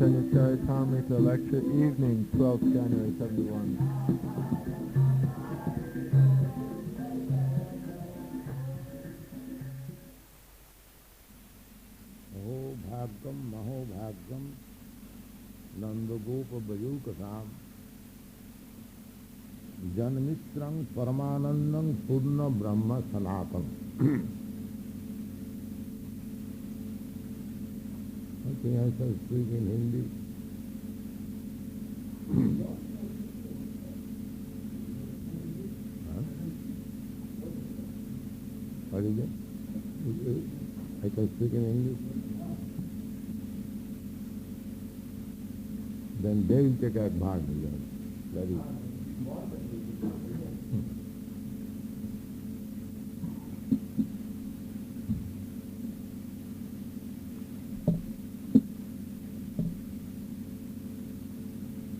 Chaitanya Charitamrita lecture evening, 12th January 71. महोभाग्यम Nandagop बजूकसाम जन्मित्रं परमानंदं पूर्ण ब्रह्म सनातन. Okay, I shall speak in Hindi. What is it? I can speak in English. Then they will take advantage of it. Very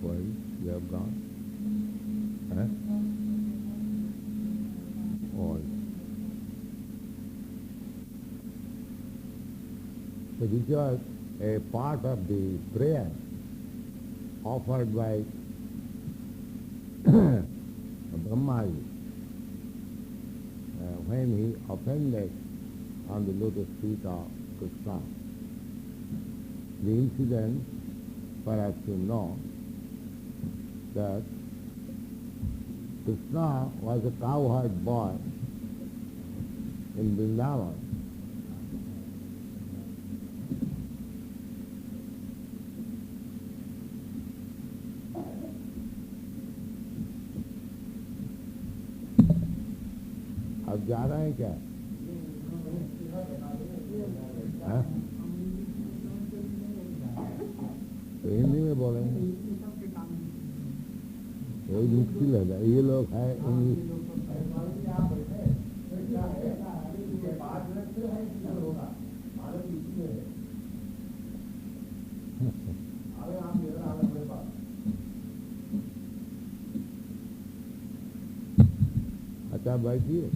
Why? You have gone? Huh? All. So this was a part of the prayer offered by Brahmaji when he offended on the lotus feet of Krishna. The incident, perhaps you know, that Krishna was a cowherd boy in Vrindavan. अब जा रहे हैं क्या? हाँ? तो हिंदी में बोलेंगे. यही मुश्किल है. ये लोग है इंग्लिश. अच्छा बैठिए.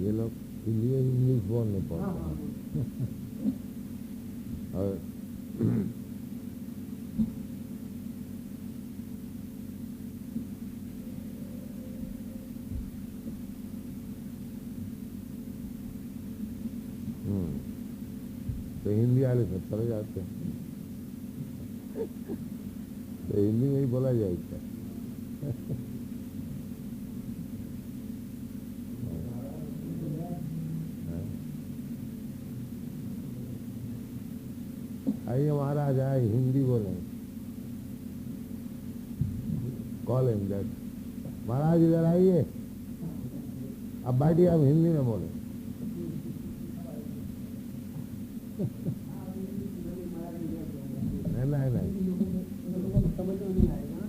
ये लोग इसलिए इंग्लिश बोलने पड़ते हैं. और तो हिंदी वाले सब चले जाते हैं. तो हिंदी में ही बोला जाए क्या? आइए महाराज, आए हिंदी बोलें. Call him that. महाराज इधर आइए. अब बैठिए, अब हिंदी में बोलें. नहीं नहीं समझ में नहीं आएगा.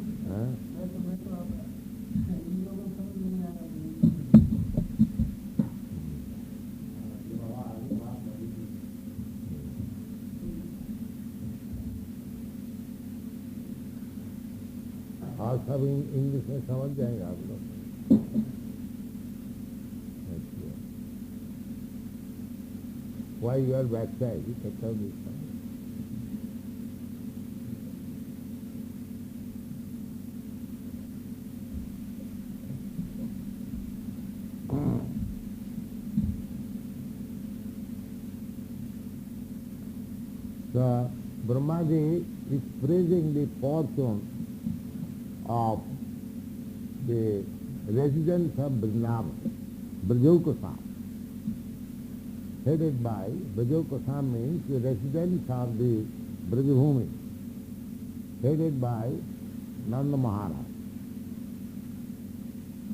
और सब इंग्लिश में समझ जाएंगे आप लोग. Why you are backside? You can tell me. So, Brahmaji is praising the fortune of the residents of Vrindavan, Brajokosam. Headed by Brajokosam means the residents of the Brajabhumi, headed by Nanda Maharaj.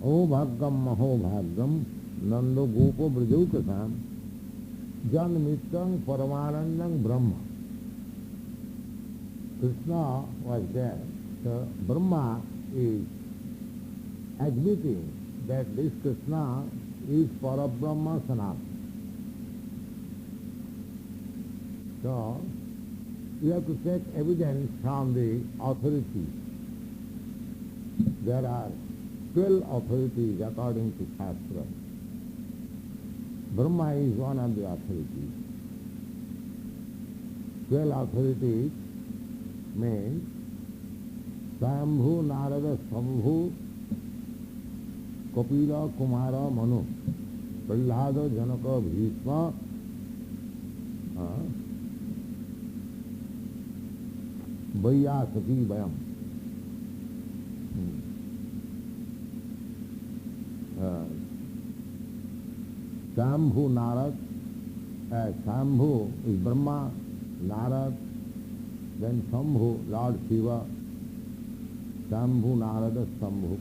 Maho-bhaggam Nando Gopo Brajokosam Janmitang Paramanandang Brahma. Krishna was there. So Brahma is admitting that this Krishna is Parabrahma Sanatana. So you have to take evidence from the authorities. There are 12 authorities according to Shastra. Brahma is one of the authorities. 12 authorities means Swayambhu, Narada, Shambhu, Kapila, Kumara, Manu, Prahlada, Janaka, Bhishma, Vaiyasaki, Vayam. Swayambhu, Narad, Swayambhu is Brahma, Narad, then Shambhu, Lord Shiva, Swayambhu, Narada, Shambhu,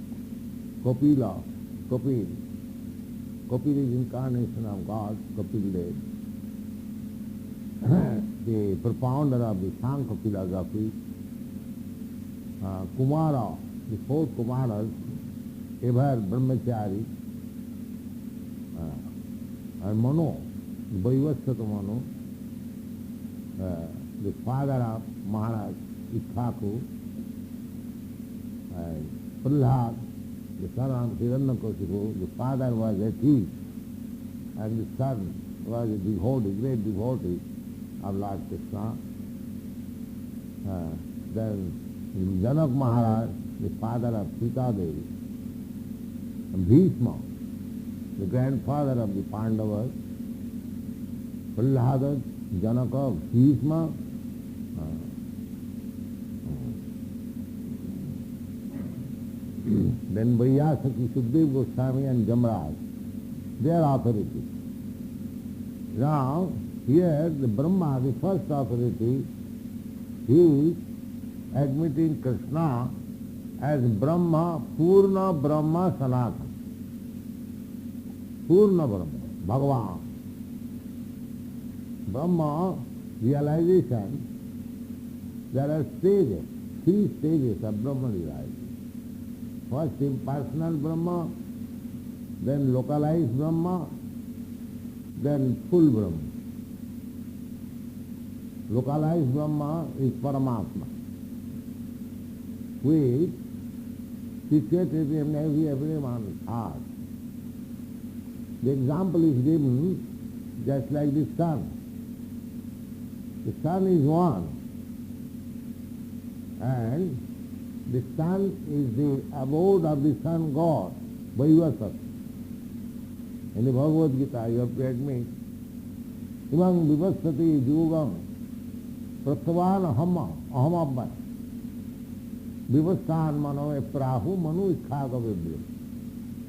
Kapila, Kapil. Kapil is incarnation of God, Kapil Dev, the propounder of the Sankhya philosophy. Kumara, the fourth Kumaras, ever Brahmachari, and Manu, Vaivasvata Manu, the father of Maharaj Ikhaku, and Prahlad, the son of Hiranyakashipu, the father was a thief, and the son was a devotee, great devotee of Lord Krishna. Then Janak Maharaj, the father of Sita Devi, and Bhishma, the grandfather of the Pandavas, Prahlada, Janaka, Bhishma, then Vaiyasaki, Sukdev Goswami and Jamraj, they are authorities. Now, here the Brahma, the first authority, he is admitting Krishna as Brahma, Purna Brahma Sanatana. Purna Brahma, Bhagavan. Brahma realization, there are stages, 3 stages of Brahma realization. First impersonal Brahma, then localized Brahma, then full Brahma. Localized Brahma is Paramatma, which situated in everyone's heart. The example is given just like the sun. The sun is one, and the sun is the abode of the sun god, Vaivasat. In the Bhagavad Gita, you have to admit, Imam Vivasati Yugam, Prathavan Ahamabhat, Vivastan Mano Prahu Manu Ikhaga Vibhyo.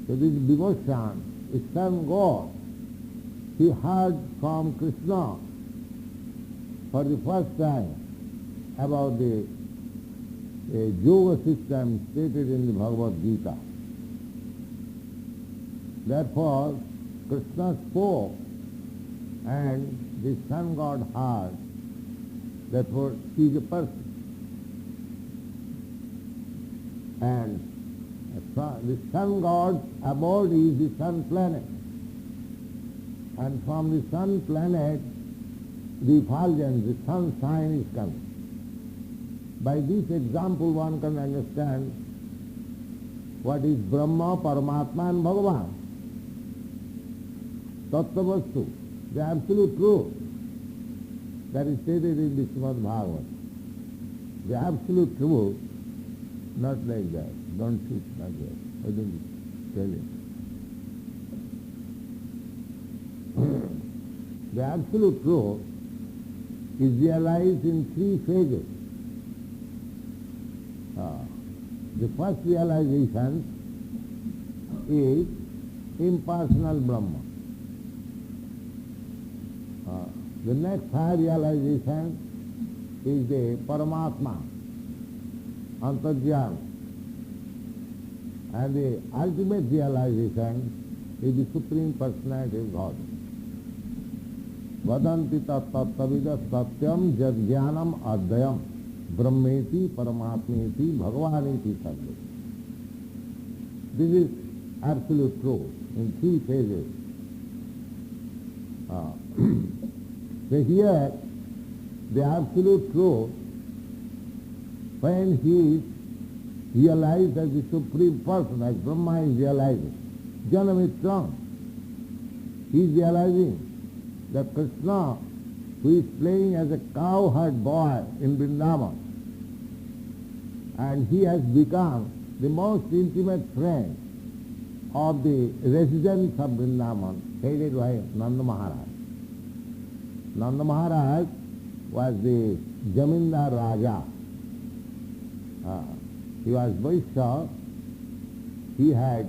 So this Vivastan is sun god. He heard from Krishna for the first time about the yoga system stated in the Bhagavad Gita. Therefore, Krishna spoke and the sun god heard. Therefore, he is a person. And the sun god's abode is the sun planet. And from the sun planet, the effulgence, the sun sign is coming. By this example one can understand what is Brahma, Paramatma and Bhagavan. Tattva-vastu, the absolute truth that is stated in the Srimad Bhagavad. The absolute truth, not like that. Don't sit like that. I don't tell you. The absolute truth is realized in 3 phases. The first realization is impersonal Brahma. The next high realization is the Paramatma, Antarjana. And the ultimate realization is the Supreme Personality of God. Vadanti tattavida satyam jadjnanam adhyam brahmeti paramatmeti bhagavaneti sarve. This is absolute truth in 3 phases. So here, the absolute truth, when he is realized as the Supreme Person, as Brahma is realized, Janamitra, he is realizing that Krishna, who is playing as a cowherd boy in Vrindavan, and he has become the most intimate friend of the residents of Vrindavan, headed by Nanda Maharaj. Nanda Maharaj was the Jamindar Raja. He was Vaishya. He had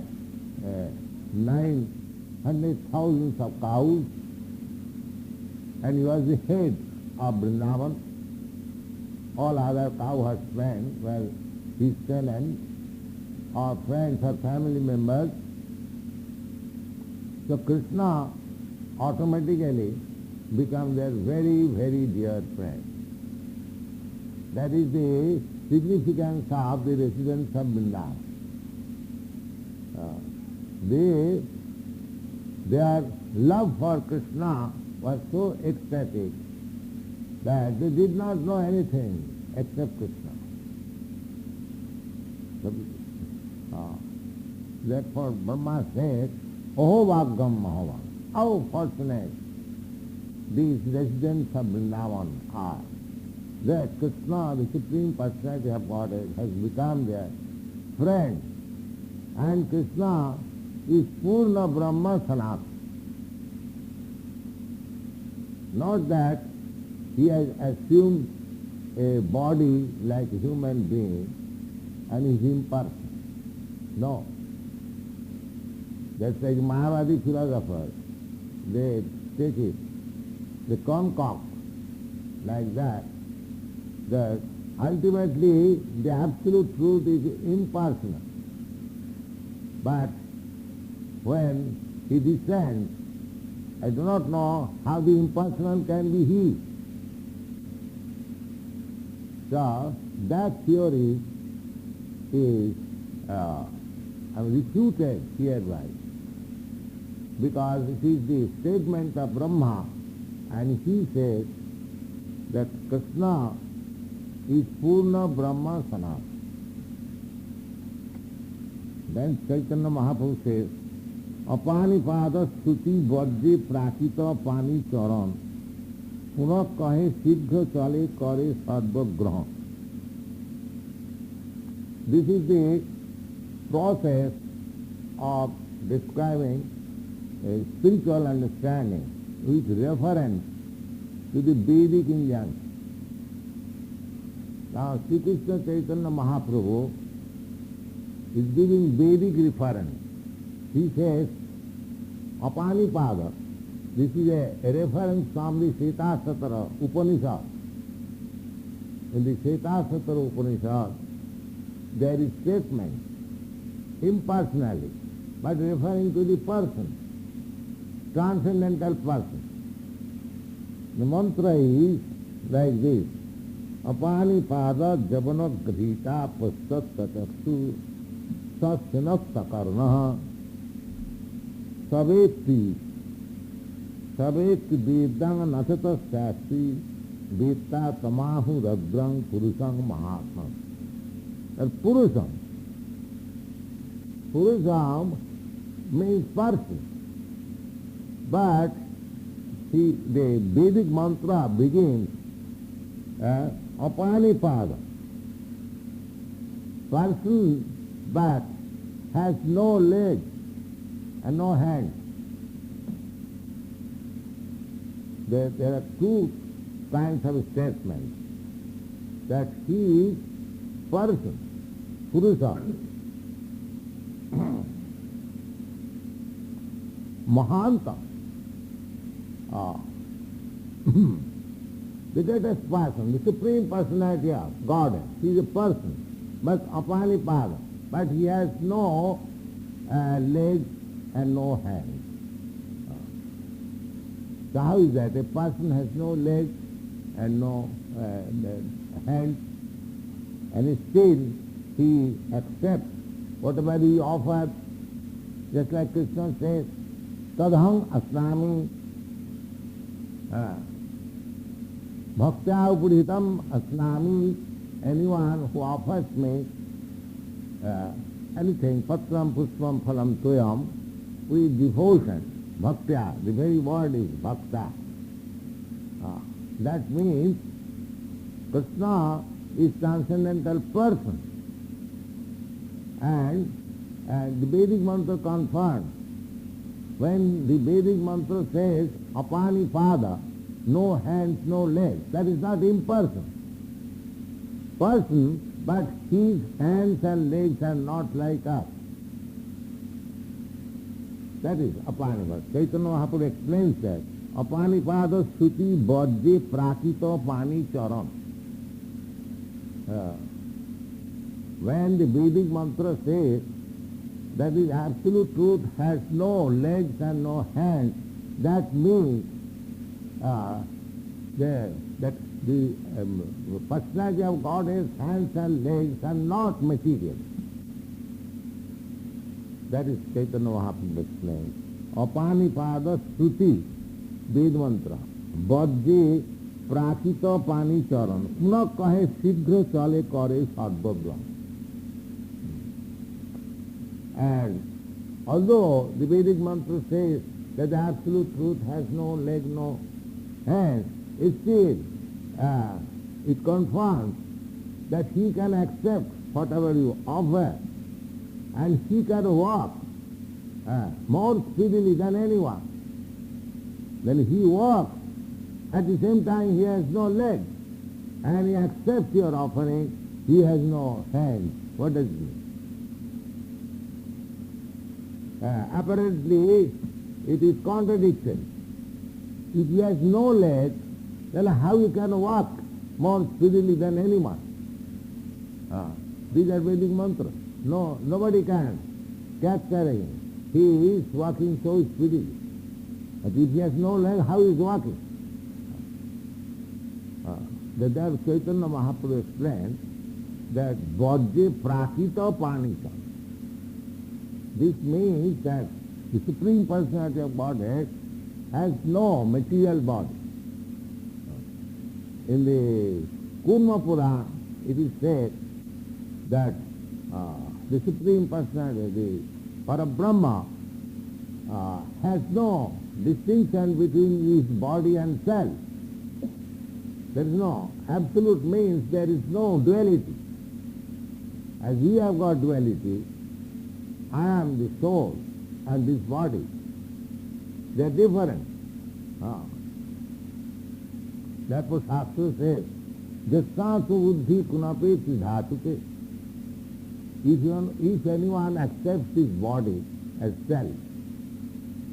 900,000 of cows, and he was the head of Vrindavan. All other cowherdsmen were his tenants, or friends or family members. So Krishna automatically becomes their very, very dear friend. That is the significance of the residents of Vrindavan. Their love for Krishna was so ecstatic that they did not know anything except Krishna. Therefore Brahma said, Oho Bhagam Mahavan, how fortunate these residents of Vrindavan are, that Krishna, the Supreme Personality of Godhead, has become their friend. And Krishna is Purna Brahma Sanatana. Not that he has assumed a body like a human being and is impersonal. No. That's like Mayavadi philosophers. They take it, they concoct like that ultimately the absolute truth is impersonal. But when he descends, I do not know how the impersonal can be he. So that theory is refuted hereby, because it is the statement of Brahma, and he says that Krishna is Purna Brahma Sanatana. Then Chaitanya Mahaprabhu says, Apani pada stuti vajje prakita pani charan puna kahe siddha chale kare sarva graha. This is the process of describing a spiritual understanding with reference to the Vedic injunction. Now Sri Krishna Chaitanya Mahaprabhu is giving Vedic reference. He says, Apani Pada. This is a reference from the Svetasatara Upanishad. In the Svetasatara Upanishad, there is statement, impersonally, but referring to the person, transcendental person. The mantra is like this, Apani Pada Javana Grita Pastat Tataksu Sasyanak Sakarnaha Saveti Vedang Nasata Sasti Veta Tamahu Radrang Purusang Mahatma. Purusam means person, but the Vedic mantra begins Apani Pada. Person but has no leg and no hand. There are two kinds of statements, that he is person, Purusa. Mahanta, the greatest person, the Supreme Personality of Godhead. He is a person, but Apani Pada. But he has no legs and no hands. So how is that? A person has no legs and no hands, and still he accepts whatever he offers, just like Krishna says, Tadham asnami bhaktya upuritam asnami. Anyone who offers me anything, patram puspam phalam tuyam, with devotion, Bhaktya, the very word is bhakta. That means Krishna is transcendental person. And the Vedic mantra confirms. When the Vedic mantra says, apani pada, no hands, no legs, that is not impersonal. Person, but his hands and legs are not like us. That is Apanipada. Chaitanya Mahaprabhu explains that. Apanipada Suti Bodje Prakito Pani Charan. When the Vedic mantra says that the absolute truth has no legs and no hands, that means that the personality of God has hands and legs and not material. That is Chaitanya Mahaprabhu explains. Apanipada Shruti, Ved mantra. Bodje Prakito Pani Charan. Puna kahe sidhra chale kare sadbhaglam. And although the Vedic mantra says that the absolute truth has no leg, no hands, it still it confirms that he can accept whatever you offer, and he can walk more speedily than anyone. When he walks, at the same time he has no legs, and he accepts your offering, he has no hands. What does it mean? Apparently, it is contradiction. If he has no legs, then how he can walk more speedily than anyone? These are Vedic mantras. No, nobody can capture him. He is walking so speedily. But if he has no legs, how is he walking? That Chaitanya Mahaprabhu explained that Bodje Prakita Panika. This means that the Supreme Personality of Godhead has no material body. In the Kurma Purana, it is said that the Supreme Personality, the Parabrahma, has no distinction between his body and self. There is no. Absolute means there is no duality. As we have got duality, I am the soul and this body. They are different. Therefore Shastra says, Jasatu buddhi kunapeti dhatuke. If anyone accepts this body as self,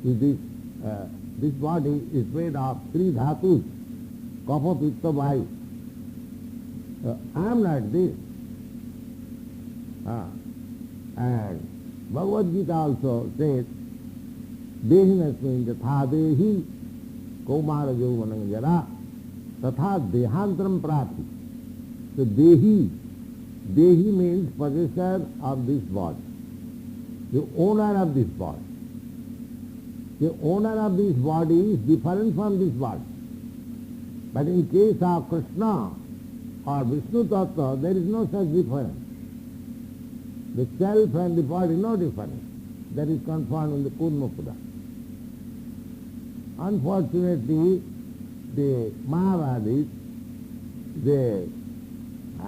this body is made of three dhatus, kapha, pitta, vayu. I am not this. And Bhagavad Gita also says, Dehinasmin yatha dehi kaumara jauvanam jara tatha dehantram prati. So dehi means possessor of this body, the owner of this body. The owner of this body is different from this body. But in case of Krishna or Vishnu Tattva, there is no such difference. The self and the body, no difference. That is confirmed in the Kurma Purana. Unfortunately, the Mahavadis,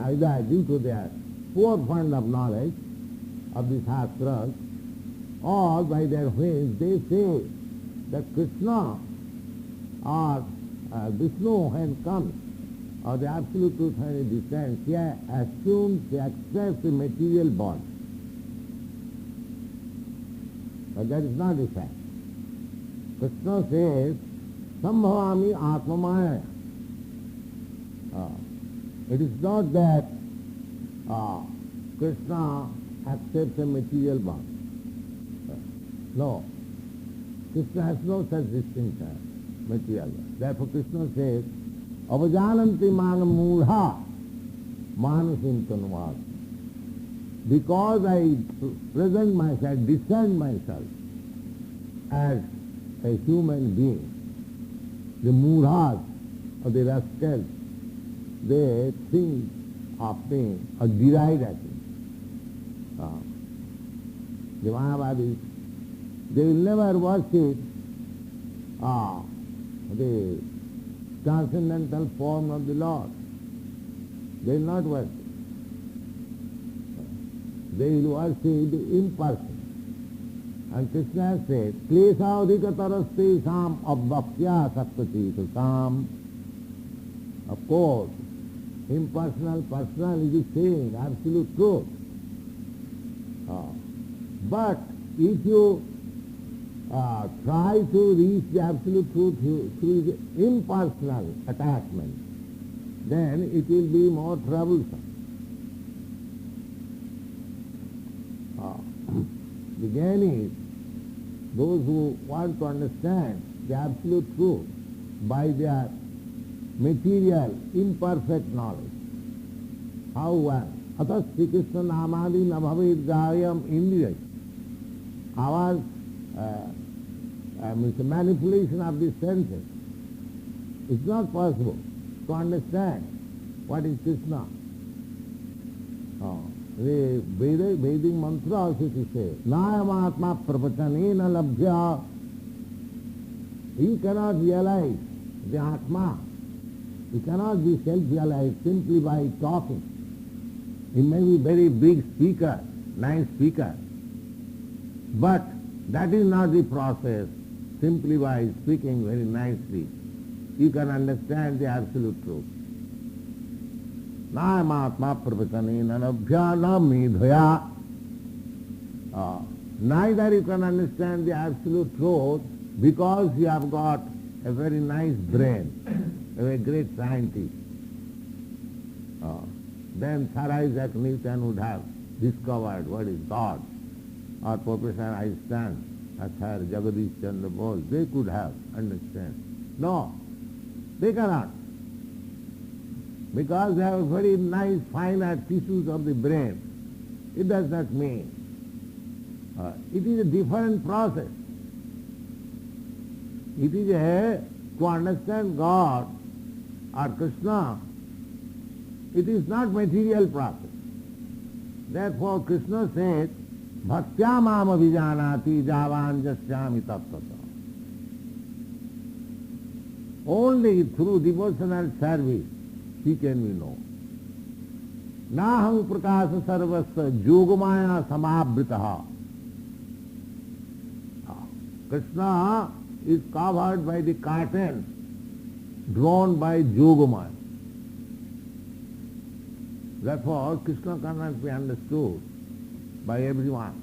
either due to their poor fund of knowledge of the Shastras, or by their ways, they say that Krishna or Vishnu, when comes, or the Absolute Truth when it descends, he assumes, he accepts the material body. But that is not the fact. Krishna says, Sambhavami Atmamaya. It is not that Krishna accepts a material body. No. Krishna has no such distinction, material body. Therefore Krishna says, Avajananti mana mudha manasim tanuvad. Because I present myself, discern myself as a human being, the mudhas or the rascals, they think of me or deride at me. The Mahavadis, they will never worship the transcendental form of the Lord. They will not worship. They will worship the impersonal. And Krishna said, Kleshaudhikataraste sam abhaktya sattati sam. Of course, impersonal, personal is the same, absolute truth. But if you try to reach the absolute truth through the impersonal attachment, then it will be more troublesome. The gain is those who want to understand the absolute truth by their material, imperfect knowledge. How one? Atas Sri Krishna namadi nabhavid gayam indriyai. Our manipulation of the senses. It's not possible to understand what is Krishna. The Vedic mantra also to say, Nayamatma prapachanena labhya. You cannot realize the Atma. You cannot be self-realized simply by talking. He may be very big speaker, nice speaker, but that is not the process. Simply by speaking very nicely, you can understand the absolute truth. Nayamatma prapachanena labhya na medhaya. Neither you can understand the absolute truth because you have got a very nice brain, a great scientist. Then Sir Isaac Newton would have discovered what is God, or Professor Einstein, or Sir Jagadish Chandra Bose. They could have understand. No, they cannot. Because they have very nice finer tissues of the brain. It does not mean. It is a different process. It is to understand God or Krishna, it is not material process. Therefore Krishna says, Bhaktya mam abhijanati javan jasyami tattata. Only through devotional service he can be known. Naham prakasa sarvasya yogamaya samabritaha. Krishna is covered by the curtain drawn by yogamaya. Therefore, Krishna cannot be understood by everyone.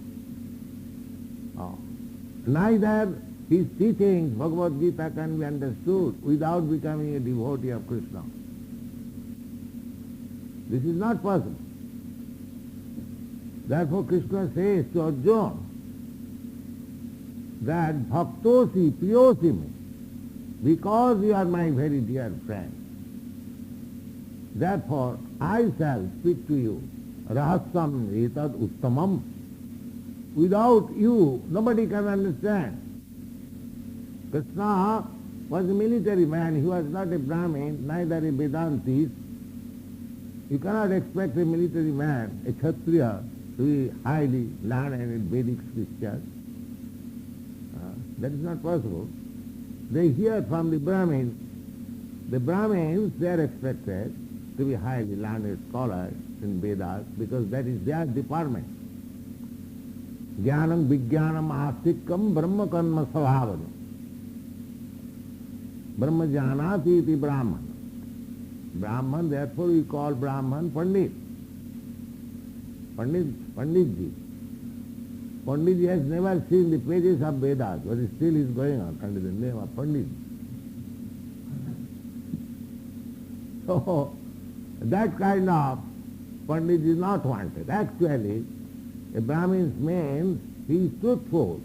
Neither his teachings, Bhagavad Gita, can be understood without becoming a devotee of Krishna. This is not possible. Therefore, Krishna says to Arjuna that bhaktosi priyosi me, because you are my very dear friend. Therefore, I shall speak to you. Rahasam etad uttamam. Without you, nobody can understand. Krishna was a military man. He was not a Brahmin, neither a Vedantist. You cannot expect a military man, a Kshatriya, to be highly learned in Vedic scriptures. That is not possible. They hear from the Brahmins. The Brahmins, they are expected to be highly learned scholars in Vedas because that is their department. Jnanam vijnanam astikam brahma karma svabhavanam. Brahma janati iti Brahman. Brahman, therefore we call Brahman Pandit. Panditji. Panditji has never seen the pages of Vedas, but still is going on under the name of Pandit. So, that kind of Pandit is not wanted. Actually, a Brahmin means he is truthful.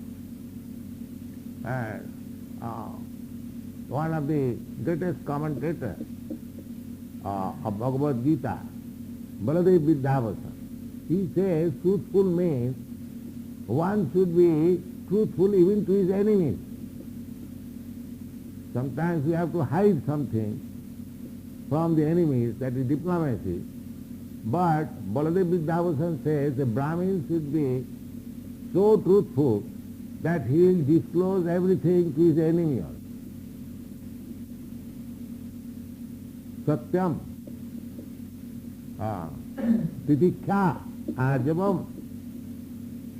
And one of the greatest commentators of Bhagavad Gita, Baladev Vidyavasa, he says truthful means one should be truthful even to his enemies. Sometimes we have to hide something from the enemies, that is diplomacy. But Baladev Vidyavasa says a Brahmin should be so truthful that he will disclose everything to his enemy also. satyam, titiksha, ajavam,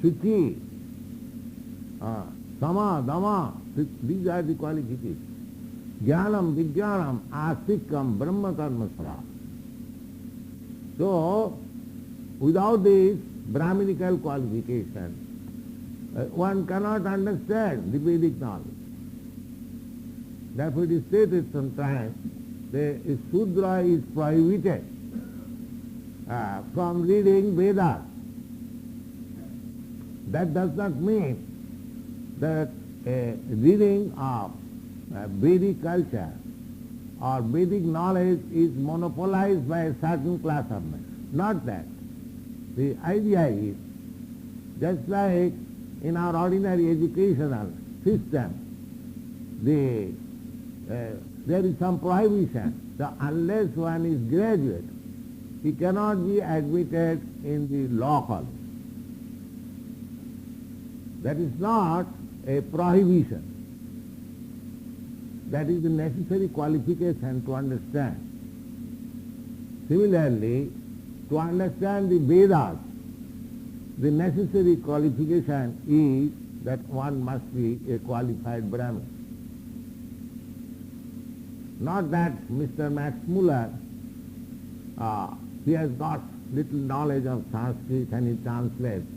suchi, sama, dama. These are the qualifications. Jnanam, vijnanam, astikam, brahma karma svara. So, without this Brahminical qualification, one cannot understand the Vedic knowledge. Therefore it is stated sometimes that a Shudra is prohibited from reading Vedas. That does not mean that reading of Vedic culture or Vedic knowledge is monopolized by a certain class of men. Not that. The idea is, just like in our ordinary educational system, there is some prohibition. So unless one is graduate, he cannot be admitted in the law college. That is not a prohibition. That is the necessary qualification to understand. Similarly, to understand the Vedas, the necessary qualification is that one must be a qualified Brahmin. Not that Mr. Max Muller, he has got little knowledge of Sanskrit and he translates.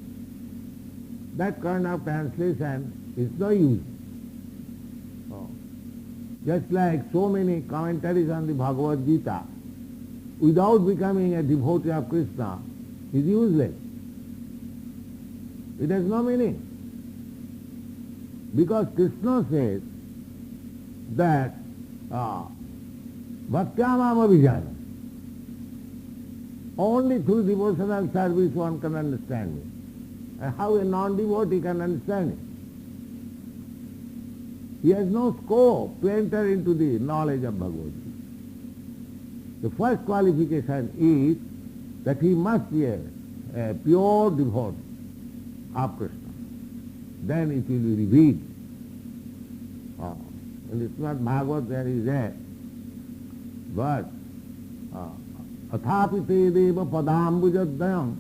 That kind of translation is no use. Just like so many commentaries on the Bhagavad Gita, without becoming a devotee of Krishna, is useless. It has no meaning. Because Krishna says that Bhaktyamam Abhijana. Only through devotional service one can understand me. And how a non-devotee can understand it? He has no scope to enter into the knowledge of Bhagavad Gita. The first qualification is that he must be a pure devotee of Krishna. Then it will be revealed. And it's not Bhagavad there is there. But athapi te deva padambujadayam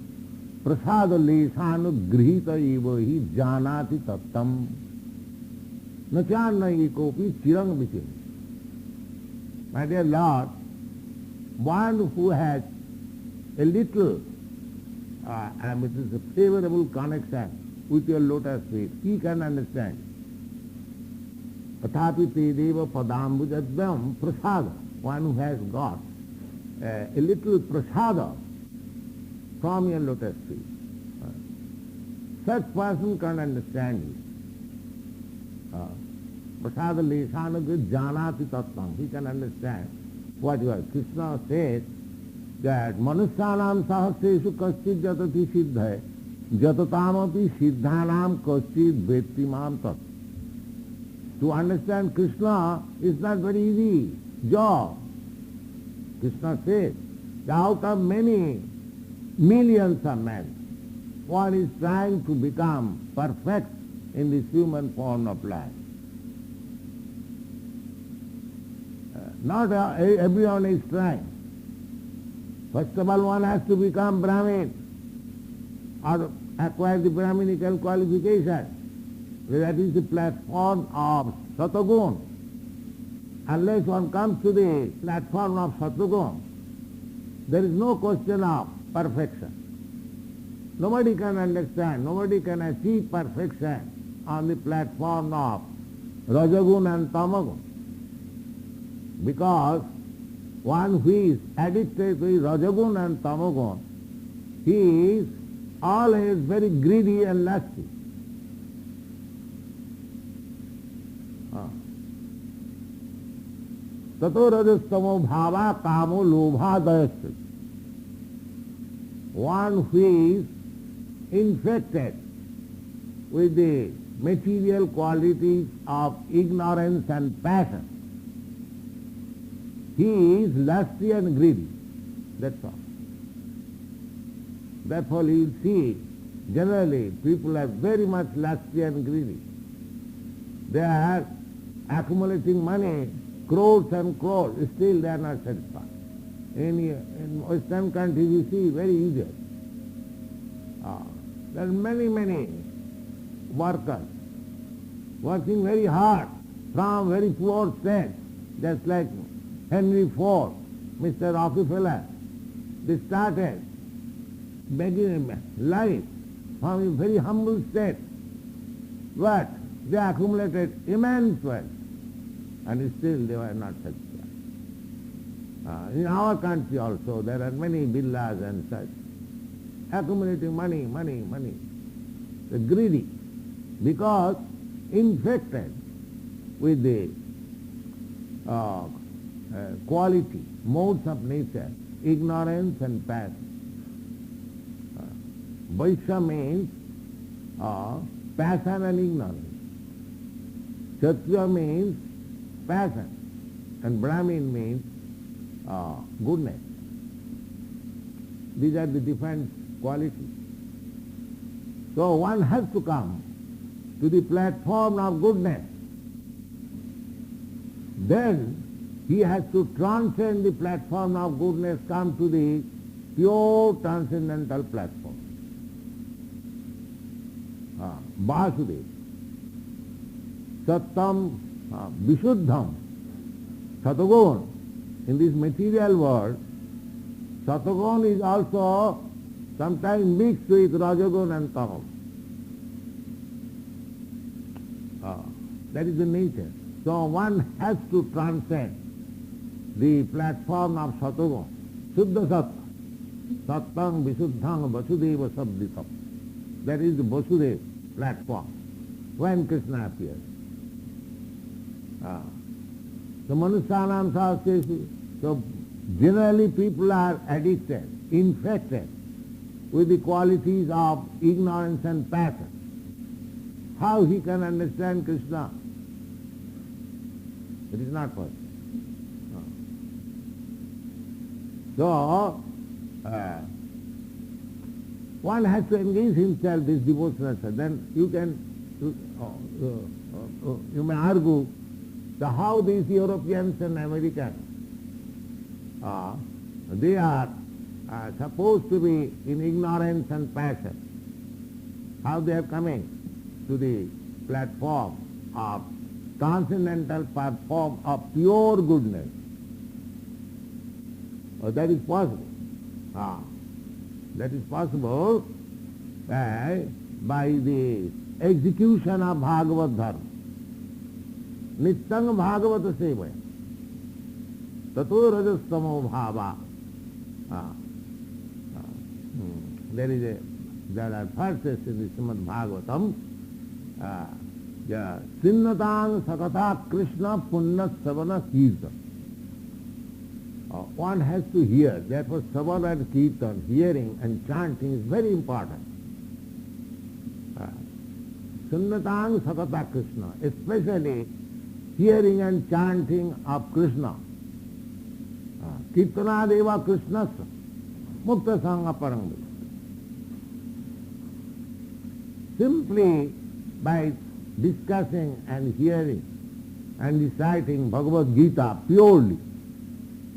prasada lesanugrihita eva hi janati tattam nachanna ekopi chirang vichim. My dear Lord, one who has a little, and it is a favorable connection with your lotus feet, he can understand. Athapi te deva padambujadayam prasada. One who has got a little prasada from your lotus feet. Such person can understand you. Prasada lesanaga janati tattam. He can understand what you are. Krishna says that manusyanam sahasreshu kaschid jatati siddhaya jatatamapi siddhanam kaschid vettimam tat. To understand Krishna is not very easy job. Krishna says, out of many millions of men, one is trying to become perfect in this human form of life. Not everyone is trying. First of all, one has to become Brahmin or acquire the Brahminical qualification. That is the platform of Satagun. Unless one comes to the platform of Sattvagun, there is no question of perfection. Nobody can understand, nobody can achieve perfection on the platform of Rajagun and Tamagun. Because one who is addicted to Rajagun and Tamagun, he is always very greedy and lusty. Tato rajastamo bhava kamo lobha dayasya. One who is infected with the material qualities of ignorance and passion, he is lusty and greedy. That's all. Therefore you will see, generally people are very much lusty and greedy. They are accumulating money, crores and crores, still they are not satisfied. In Western countries you see very easy. There are many workers working very hard from very poor states, just like Henry Ford, Mr. Rockefeller. They started beginning life from a very humble state, but they accumulated immense wealth, and still they were not satisfied. In our country also there are many villas and such, accumulating money. They're greedy because infected with the quality, modes of nature, ignorance and passion. Vaishya means passion and ignorance. Kshatriya means passion, and Brahmin means goodness. These are the different qualities. So one has to come to the platform of goodness. Then he has to transcend the platform of goodness, come to the pure transcendental platform. Vasudeva. Sattam Vishuddham. Satagun. In this material world, Satagun is also sometimes mixed with Rajagun and Tamas. That is the nature. So one has to transcend the platform of Satagun. Suddha Sattva. Sattam Vishuddham Vasudeva Sabditam. That is the Vasudeva platform when Krishna appears. The Manusyanam Sahasresu. So generally people are addicted, infected with the qualities of ignorance and passion. How he can understand Krishna? It is not possible. So one has to engage himself this devotional service. Then you can, you may argue that how these Europeans and Americans, they are supposed to be in ignorance and passion. How they are coming to the platform of transcendental platform of pure goodness. That is possible. That is possible by the execution of Bhagavad Dharma. Nityang Bhagavata Sevaya. Tato Rajastamo Bhava. There are verses in the Srimad Bhagavatam. Sinnatang Sakata Krishna Punna Savana Kirtan. One has to hear. Therefore, Savana and Kirtan, hearing and chanting is very important. Sinnatang Sakata Krishna, especially hearing and chanting of Krishna. Kirtana Deva Krishnasya, Mukta Sangha Parangi. Simply by discussing and hearing and reciting Bhagavad Gita purely,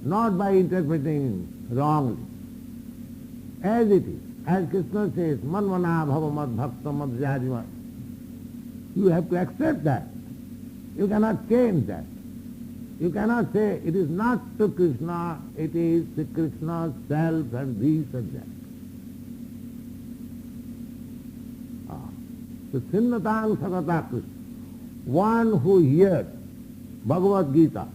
not by interpreting wrongly, as it is, as Krishna says, Manvana Bhava Mad Bhakta Mad Vyajima. You have to accept that. You cannot change that. You cannot say it is not to Krishna, it is to Krishna's self and this and that. So Sinnatang Sakata Krishna, one who hears Bhagavad Gita,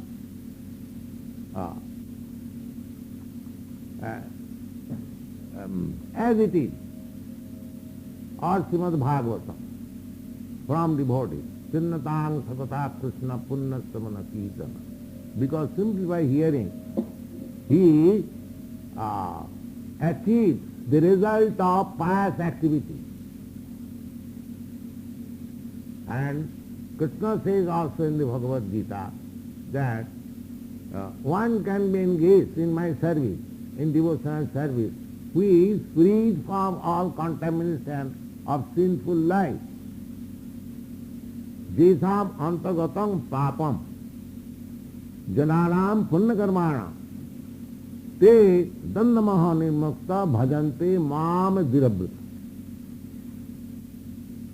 as it is, or Srimad Bhagavatam, from devotees, Sinnatang Sakata Krishna Punna Samana Kirtana. Because simply by hearing, he achieves the result of pious activity. And Krishna says also in the Bhagavad Gita that one can be engaged in my service, in devotional service, who is freed from all contamination of sinful life. Jesam antagatam papam jananam punna karmana te dandamaha nirmukta bhajante mam dirabrita.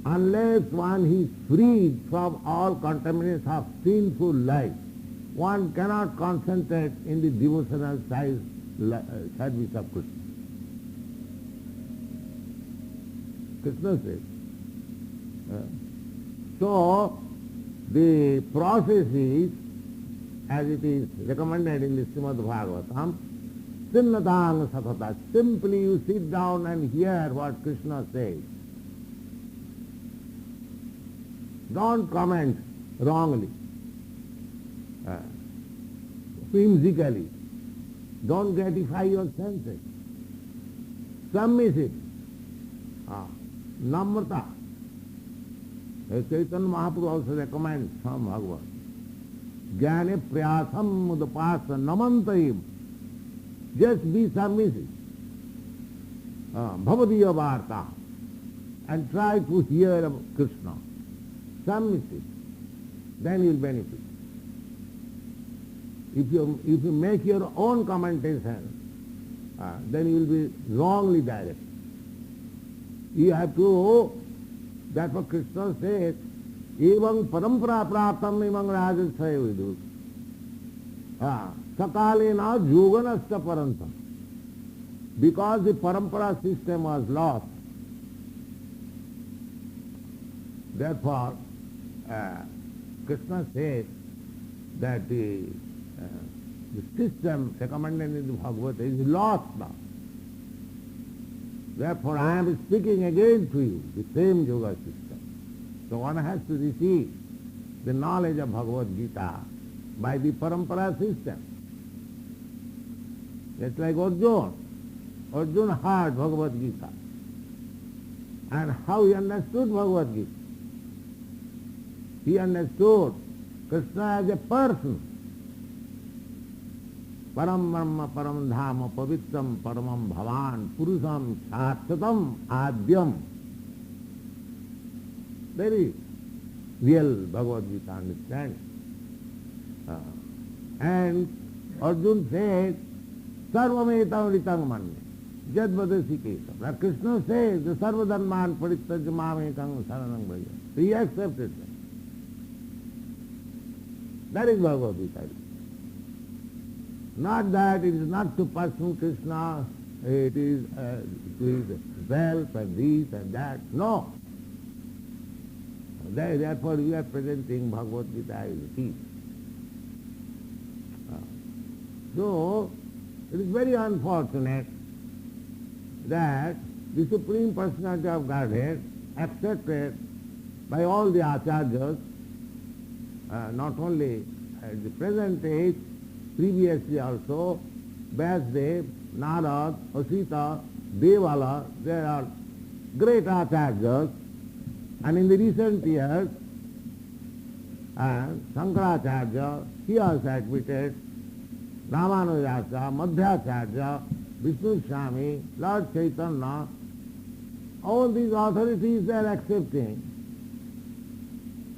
Unless one is freed from all contaminants of sinful life, one cannot concentrate in the devotional service of Krishna. Krishna says. So, the process is, as it is recommended in the Srimad Bhagavatam, Sinnatang Satata. Simply you sit down and hear what Krishna says. Don't comment wrongly, whimsically. Don't gratify your senses. Submissive, namrata. Chaitanya Mahaprabhu also recommends from Bhagavad. Jnane priyasam mudapasa namantayim. Just be submissive. Bhavadiya varta. And try to hear about Krishna. Submissive. Then you will benefit. If you make your own commentation, then you will be wrongly directed. You have to, that's what Krishna says, Evang parampara praptam evang rajasaya vidu. Sakalena juganasta parantam. Because the parampara system was lost, therefore Krishna says that the system recommended in the Bhagavad is lost now. Therefore I am speaking again to you, the same yoga system. So one has to receive the knowledge of Bhagavad Gita by the parampara system. It's like Arjuna. Arjuna heard Bhagavad Gita. And how he understood Bhagavad Gita? He understood Krishna as a person. Param Brahma Param Dhama Pavitram Paramam Bhavan Purusam Shatsatam Adyam. Very real Bhagavad Gita understanding. And Arjuna said, Sarvametam Ritang Manye, Jadvadasi Kesam. Now Krishna says, the Sarvadharman Parityajya Mamekam Saranam Braja. He accepted that. That is Bhagavad Gita. Not that it is not to pursue Krishna, it is to his wealth and this and that. No. Therefore we are presenting Bhagavad Gita as it is. So, it is very unfortunate that the Supreme Personality of Godhead, accepted by all the acharyas, not only at the present age, previously also, Vyasdev, Narad, Asita, Devala, there are great acharyas, and in the recent years, Shankaracharya, he also admitted, Ramanujacharya, Madhyacharya, Vishnu Swami, Lord Chaitanya, all these authorities they are accepting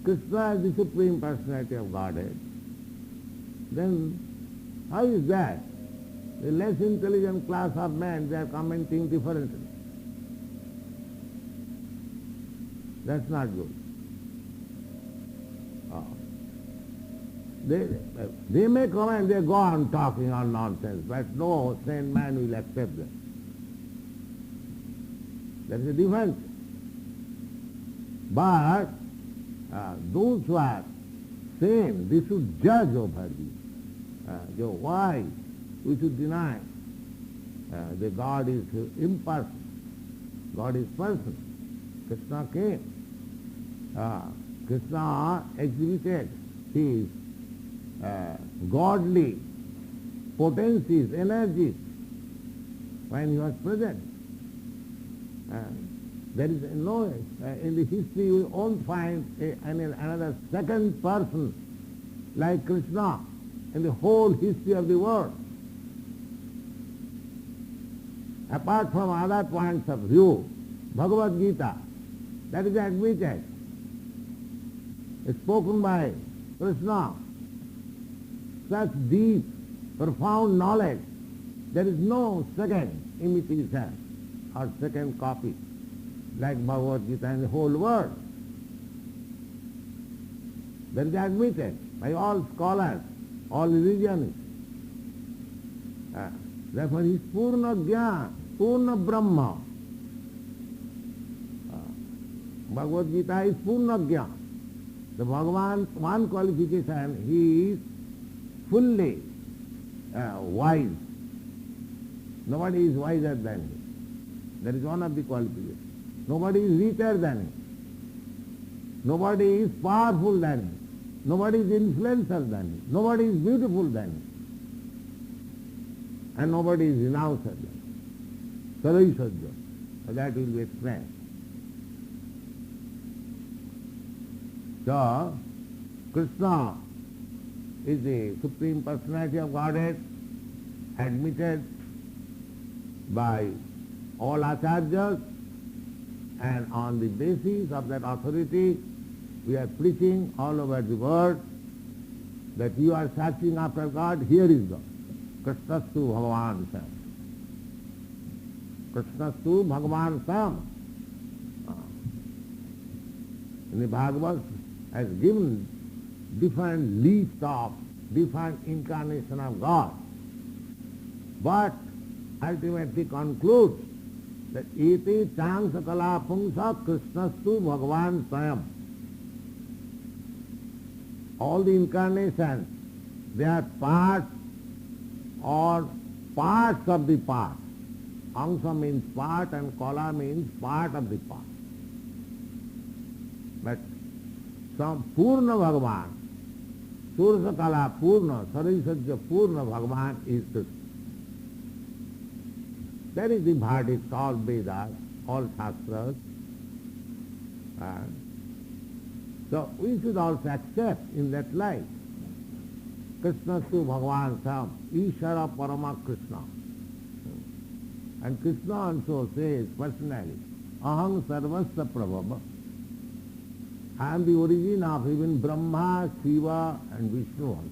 Krishna as the Supreme Personality of Godhead. Then how is that? The less intelligent class of men, they are commenting differently. That's not good. They may comment, they go on talking on nonsense, but no sane man will accept them. That's the difference. But those who are sane, they should judge over this. Why we should deny that God is impersonal, God is person. Krishna came. Krishna exhibited his godly potencies, energies when he was present. There is no, in the history you won't find another second person like Krishna in the whole history of the world. Apart from other points of view, Bhagavad Gita, that is admitted, is spoken by Krishna. Such deep, profound knowledge There is no second imitation or second copy like Bhagavad Gita in the whole world. That is admitted by all scholars, all religions. Therefore he is Purna Jnana, Purna Brahma. Bhagavad Gita is Purna Jnana. The Bhagavan, one qualification, he is fully wise. Nobody is wiser than him. That is one of the qualifications. Nobody is richer than him. Nobody is powerful than him. Nobody is influential than him. Nobody is beautiful than him. And nobody is renounced than him. Sarai Sajja. That will be explained. So, Krishna is the Supreme Personality of Godhead, admitted by all acharyas, and on the basis of that authority, we are preaching all over the world that you are searching after God, here is God. Krishnastu Bhagavan Sam. Krishnastu Bhagavan Sam. In the Bhagavad has given different list of different incarnation of God, but ultimately concludes that iti chang sakala pungsa Krishnastu Bhagavan Swayam. All the incarnations, they are parts or parts of the part. Angsa means part and kala means part of the part. But some Purna Bhagavan, Surya Kala Purna, Sarai Sajja Purna Bhagavan is Krishna. That is the verdict, all Vedas, all Shastras. So we should also accept in that light. Krishnastu Bhagavan Sam, Ishara Parama Krishna. And Krishna also says personally, Aham Sarvasya Prabhava. I am the origin of even Brahma, Shiva and Vishnu also.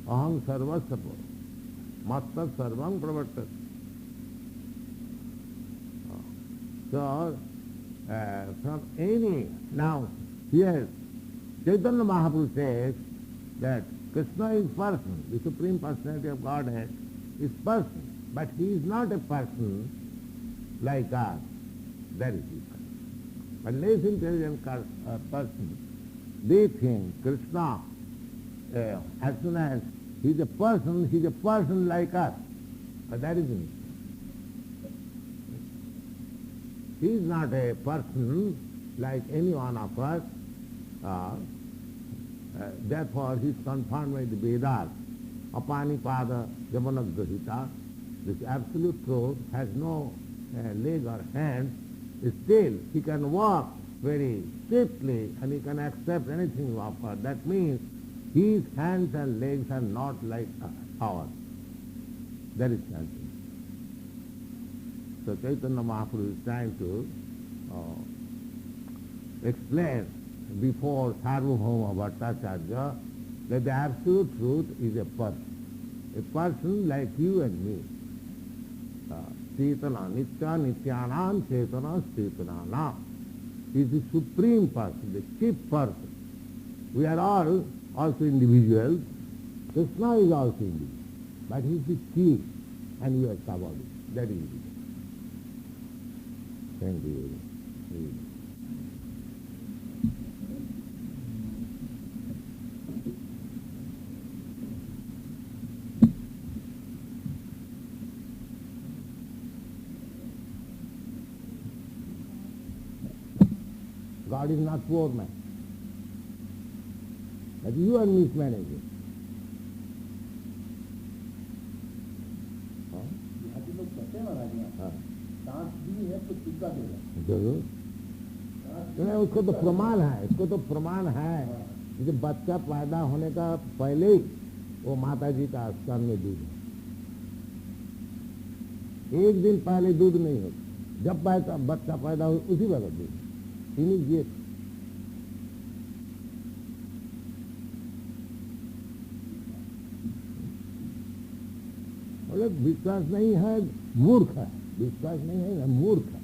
Aham Sarvasya Prabhava. Matta Sarvam Pravartat. So, from any, now here Chaitanya Mahaprabhu says that Krishna is person, the Supreme Personality of Godhead is person, but he is not a person like us. That is different. But less intelligent person, they think Krishna, as soon as he is a person like us. But that is not. He is not a person like any one of us. Therefore, he is confirmed by the Vedas. Apanipada Jamanagrahita. This absolute truth has no leg or hand. Still, he can walk very swiftly and he can accept anything you offer. That means his hands and legs are not like ours. That is something. So Chaitanya Mahaprabhu is trying to explain before Sarvabhauma Bhattacharya that the absolute truth is a person like you and me. Chetana, Nitya, Nityanam, Chetana, Chetananam. He is the supreme person, the chief person. We are all also individuals. Krishna is also individual. But he is the chief and we are subordinate. That is it. Thank you. God is not poor man. But you are mismanaging. जरूर उसको तो प्रमाण है कि बच्चा पैदा होने का पहले ही वो माता जी का स्तन में दूध है। एक दिन पहले दूध नहीं होता, जब बच्चा पैदा हो उसी वक्त दूध इमीडिएट। बोले विश्वास नहीं है मूर्ख है, विश्वास नहीं है ना मूर्ख है।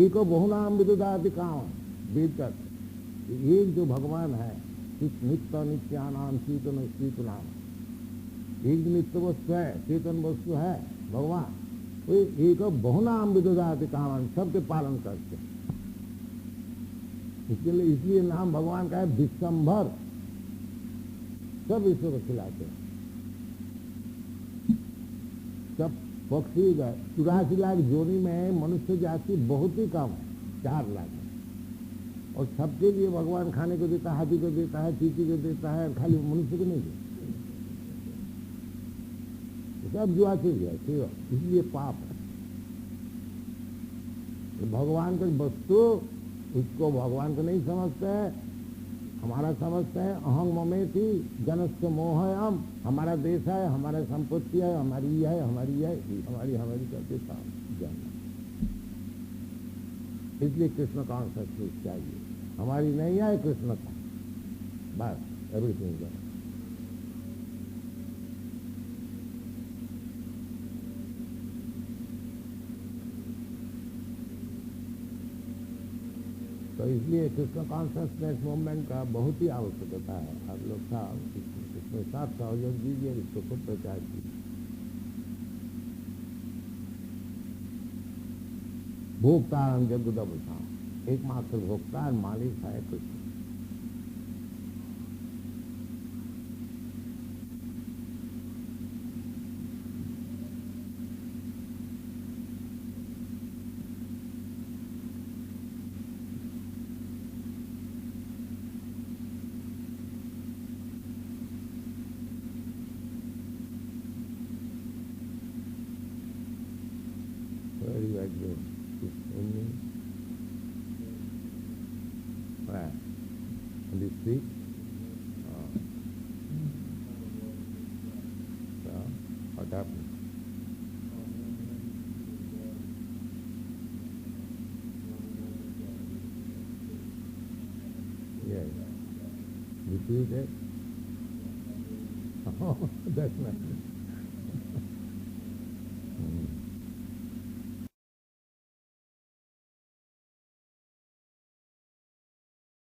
एक बहुनाम विदुदाति काम वेद का एक जो भगवान है नित्य नित्यानाम चेतन चेतनाम, एक नित्य वस्तु है, चेतन वस्तु है भगवान, वो एक बहुनाम विदुदाति काम सबके पालन करते हैं। इसलिए नाम भगवान का है विश्वंभर, सब ईश्वर को खिलाते हैं। सब पक्षी 84 लाख जोनी में मनुष्य जाति बहुत ही कम है, 4 लाख है, और सबके लिए भगवान खाने को देता है, हाथी को देता है, चींटी को देता है, खाली मनुष्य को नहीं देता। सब जुआ चीज है, इसलिए पाप है। तो भगवान का वस्तु उसको भगवान को नहीं समझते है, हमारा समझते हैं। अहं ममेति जनस्य मोहयम, हमारा देश है, हमारा संपत्ति है, हमारी है, हमारी है, हमारी करते जानना। इसलिए कृष्ण कॉन्शियसनेस चाहिए, हमारी नहीं है कृष्ण का, बस एवरीथिंग। तो इसलिए कृष्ण कॉन्शियसनेस मूवमेंट का बहुत ही आवश्यकता है। आप लोग इसमें साथ सहयोग दीजिए, इसको खूब प्रचार कीजिए। भोक्ता जगदवसा, एकमात्र भोक्ता और मालिक है Krishna. Very well good. Only where? On the street? So, what happened? Yes. Repeat it. Oh, that's not.